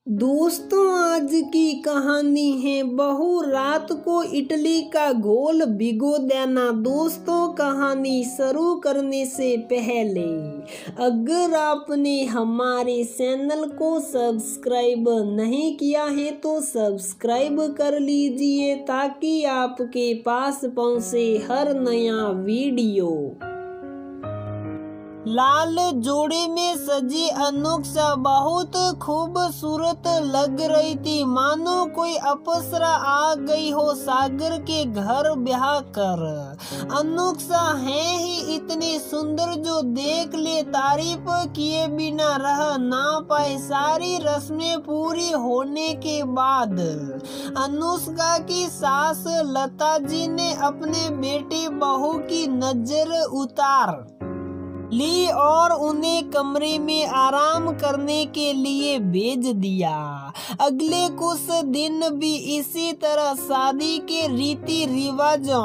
दोस्तों, आज की कहानी है बहू रात को इडली का घोल भिगो देना। दोस्तों, कहानी शुरू करने से पहले अगर आपने हमारे चैनल को सब्सक्राइब नहीं किया है तो सब्सक्राइब कर लीजिए ताकि आपके पास पहुंचे हर नया वीडियो। लाल जोड़े में सजी अनुक्षा बहुत खूबसूरत लग रही थी, मानो कोई अप्सरा आ गई हो सागर के घर ब्याह कर। अनुक्षा है ही इतनी सुंदर जो देख ले तारीफ किए बिना रह ना पाए। सारी रस्में पूरी होने के बाद अनुष्का की सास लता जी ने अपने बेटे बहू की नजर उतार ली और उन्हें कमरे में आराम करने के लिए भेज दिया। अगले कुछ दिन भी इसी तरह शादी के रीति रिवाजों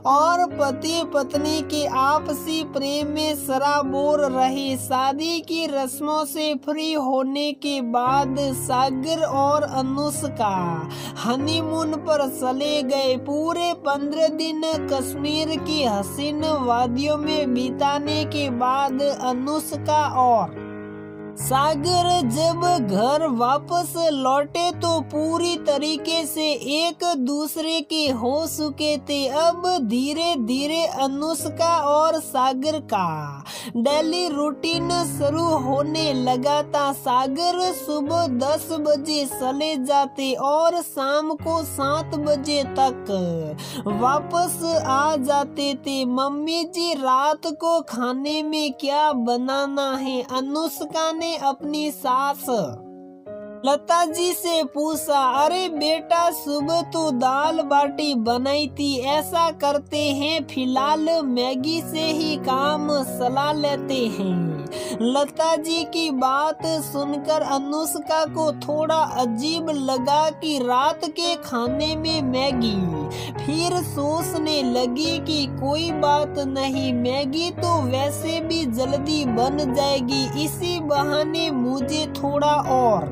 और पति पत्नी के आपसी प्रेम में सराबोर रहे। शादी की रस्मों से फ्री होने के बाद सागर और अनुष्का हनीमून पर चले गए। पूरे 15 दिन कश्मीर की हसीन वादियों में बिताने के बाद अनुष्का और सागर जब घर वापस लौटे तो पूरी तरीके से एक दूसरे के हो चुके थे। अब धीरे धीरे अनुष्का और सागर का डेली रूटीन शुरू होने लगा था। सागर सुबह 10 बजे चले जाते और शाम को 7 बजे तक वापस आ जाते थे। मम्मी जी, रात को खाने में क्या बनाना है? अनुष्का ने अपनी सास लता जी से पूछा। अरे बेटा, सुबह तो दाल बाटी बनाई थी, ऐसा करते हैं फिलहाल मैगी से ही काम चला लेते हैं। लता जी की बात सुनकर अनुष्का को थोड़ा अजीब लगा कि रात के खाने में मैगी। फिर सोचने लगी कि कोई बात नहीं, मैगी तो वैसे भी जल्दी बन जाएगी, इसी बहाने मुझे थोड़ा और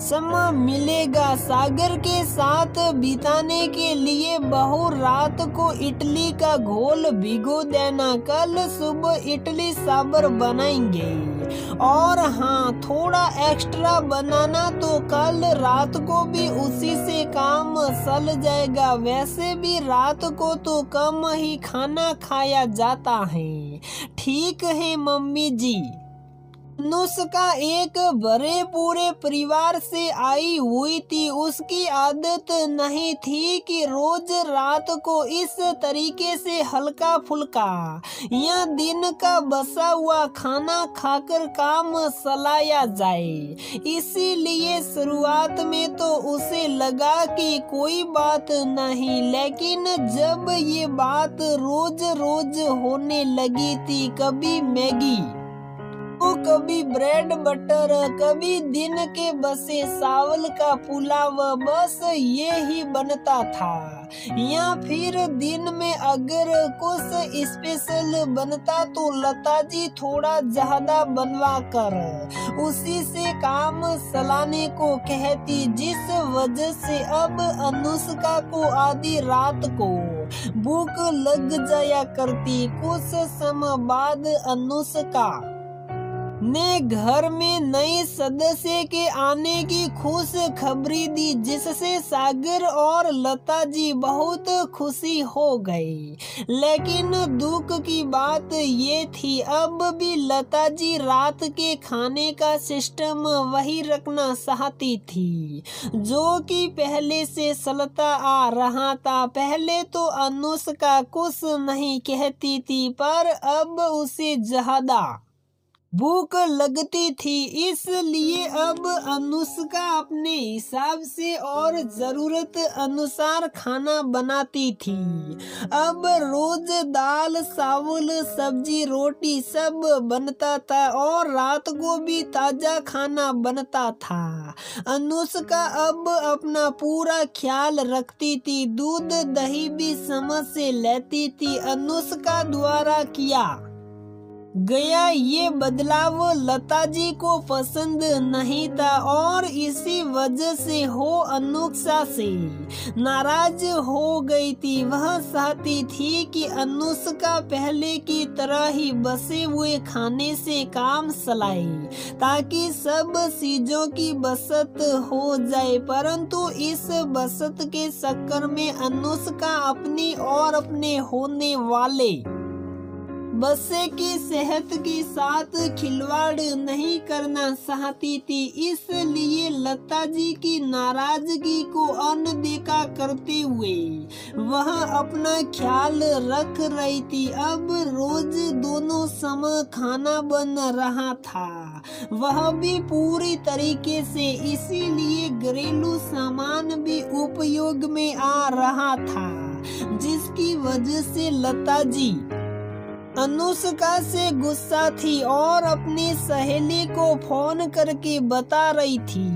समय मिलेगा सागर के साथ बिताने के लिए। बहू रात को इडली का घोल भिगो देना, कल सुबह इडली सांभर बनाएंगे। और हाँ, थोड़ा एक्स्ट्रा बनाना तो कल रात को भी उसी से काम चल जाएगा। वैसे भी रात को तो कम ही खाना खाया जाता है। ठीक है मम्मी जी। अनुष्का एक बड़े पूरे परिवार से आई हुई थी। उसकी आदत नहीं थी कि रोज रात को इस तरीके से हल्का फुल्का या दिन का बचा हुआ खाना खाकर काम चलाया जाए। इसीलिए शुरुआत में तो उसे लगा कि कोई बात नहीं, लेकिन जब ये बात रोज रोज होने लगी थी, कभी मैगी तो कभी ब्रेड बटर, कभी दिन के बसे चावल का पुलाव, बस ये ही बनता था। या फिर दिन में अगर कुछ स्पेशल बनता तो लता जी थोड़ा ज्यादा बनवा कर उसी से काम चलाने को कहती, जिस वजह से अब अनुष्का को आधी रात को भूख लग जाया करती। कुछ समय बाद अनुष्का ने घर में नए सदस्य के आने की खुश खबरी दी, जिससे सागर और लता जी बहुत खुशी हो गई। लेकिन दुख की बात ये थी, अब भी लता जी रात के खाने का सिस्टम वही रखना चाहती थी जो कि पहले से चलता आ रहा था। पहले तो अनुष्का कुछ नहीं कहती थी, पर अब उसे ज्यादा भूख लगती थी, इसलिए अब अनुष्का अपने हिसाब से और जरूरत अनुसार खाना बनाती थी। अब रोज दाल चावल सब्जी रोटी सब बनता था और रात को भी ताजा खाना बनता था। अनुष्का अब अपना पूरा ख्याल रखती थी, दूध दही भी समय से लेती थी। अनुष्का द्वारा किया गया। ये बदलाव लता जी को पसंद नहीं था और इसी वजह से वो अनुष्का से नाराज हो गई थी। वह चाहती थी कि अनुष्का पहले की तरह ही बसे हुए खाने से काम चलाए ताकि सब चीजों की बचत हो जाए, परंतु इस बचत के चक्कर में अनुष्का अपनी और अपने होने वाले बच्चे की सेहत के साथ खिलवाड़ नहीं करना चाहती थी। इसलिए लता जी की नाराजगी को अनदेखा करते हुए वह अपना ख्याल रख रही थी। अब रोज दोनों समय खाना बन रहा था, वह भी पूरी तरीके से, इसीलिए घरेलू सामान भी उपयोग में आ रहा था, जिसकी वजह से लता जी अनुष्का से गुस्सा थी और अपनी सहेली को फोन करके बता रही थी,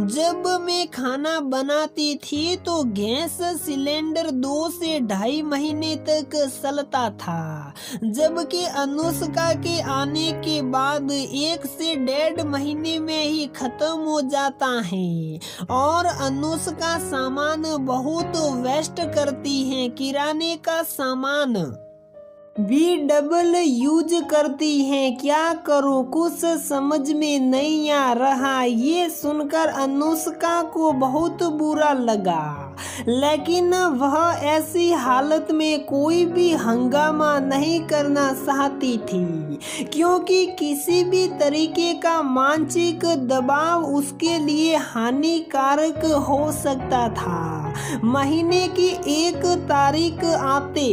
जब मैं खाना बनाती थी तो गैस सिलेंडर 2 से 2.5 महीने तक चलता था, जबकि अनुष्का के आने के बाद 1 से 1.5 महीने में ही खत्म हो जाता है। और अनुष्का सामान बहुत वेस्ट करती है, किराने का सामान भी डबल यूज करती हैं। क्या करूं, कुछ समझ में नहीं आ रहा। ये सुनकर अनुष्का को बहुत बुरा लगा, लेकिन वह ऐसी हालत में कोई भी हंगामा नहीं करना चाहती थी, क्योंकि किसी भी तरीके का मानसिक दबाव उसके लिए हानिकारक हो सकता था। महीने की 1 तारीख आते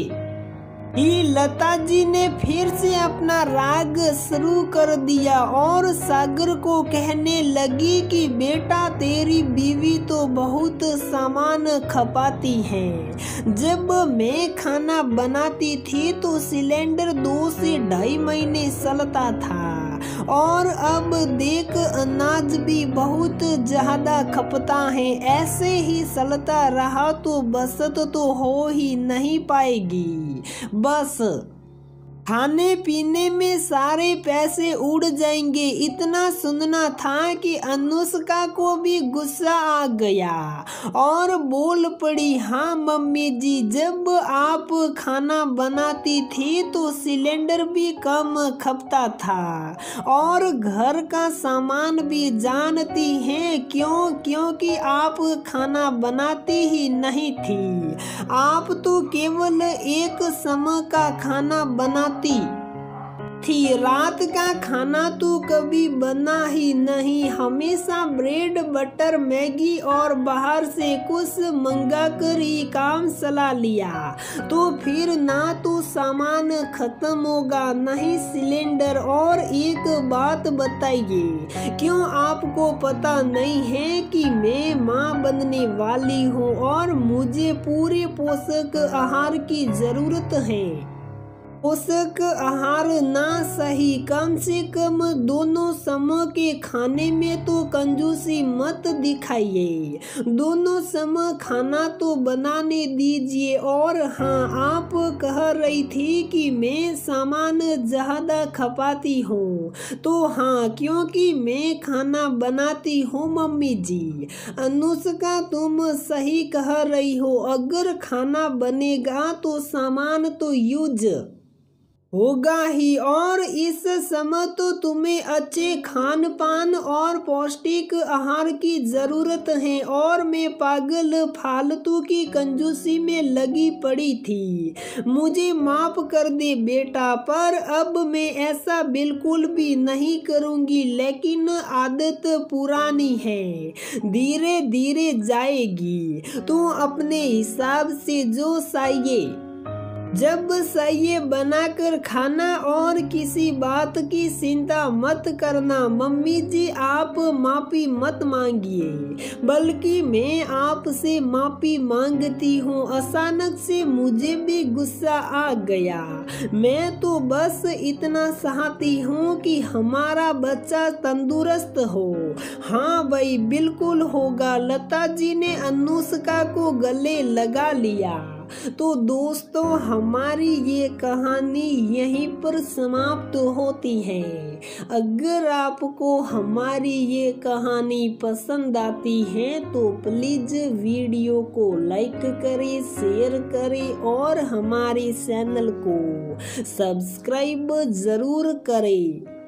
ही लता जी ने फिर से अपना राग शुरू कर दिया और सागर को कहने लगी कि बेटा, तेरी बीवी तो बहुत सामान खपाती है। जब मैं खाना बनाती थी तो सिलेंडर 2 से 2.5 महीने चलता था और अब देख अनाज भी बहुत ज्यादा खपता है। ऐसे ही चलता रहा तो बचत तो हो ही नहीं पाएगी, बस खाने पीने में सारे पैसे उड़ जाएंगे। इतना सुनना था कि अनुष्का को भी गुस्सा आ गया और बोल पड़ी, हाँ मम्मी जी, जब आप खाना बनाती थी तो सिलेंडर भी कम खपता था और घर का सामान भी जानती हैं क्यों, क्योंकि आप खाना बनाती ही नहीं थी। आप तो केवल एक समय का खाना बनाती थी, रात का खाना तो कभी बना ही नहीं। हमेशा ब्रेड बटर मैगी और बाहर से कुछ मंगा कर ही काम चला लिया, तो फिर ना तो सामान खत्म होगा नहीं सिलेंडर। और एक बात बताइए, क्यों आपको पता नहीं है कि मैं माँ बनने वाली हूँ और मुझे पूरे पोषक आहार की जरूरत है। पोषक आहार ना सही, कम से कम दोनों समय के खाने में तो कंजूसी मत दिखाइए। दोनों समय खाना तो बनाने दीजिए। और हाँ, आप कह रही थी कि मैं सामान ज्यादा खपाती हूँ, तो हाँ, क्योंकि मैं खाना बनाती हूँ मम्मी जी। अनुष्का, तुम सही कह रही हो, अगर खाना बनेगा तो सामान तो यूज होगा ही। और इस समय तो तुम्हें अच्छे खान पान और पौष्टिक आहार की जरूरत है और मैं पागल फालतू की कंजूसी में लगी पड़ी थी। मुझे माफ कर दे बेटा, पर अब मैं ऐसा बिल्कुल भी नहीं करूंगी। लेकिन आदत पुरानी है, धीरे धीरे जाएगी। तू अपने हिसाब से जो चाहिए जब चाहिए बनाकर खाना और किसी बात की चिंता मत करना। मम्मी जी, आप माफी मत मांगिए, बल्कि मैं आपसे माफी मांगती हूँ। अचानक से मुझे भी गुस्सा आ गया। मैं तो बस इतना चाहती हूँ कि हमारा बच्चा तंदुरुस्त हो। हाँ भाई, बिल्कुल होगा। लता जी ने अनुष्का को गले लगा लिया तो दोस्तों हमारी ये कहानी यहीं पर समाप्त होती है। अगर आपको हमारी ये कहानी पसंद आती है तो प्लीज वीडियो को लाइक करें, शेयर करें और हमारे चैनल को सब्सक्राइब जरूर करें।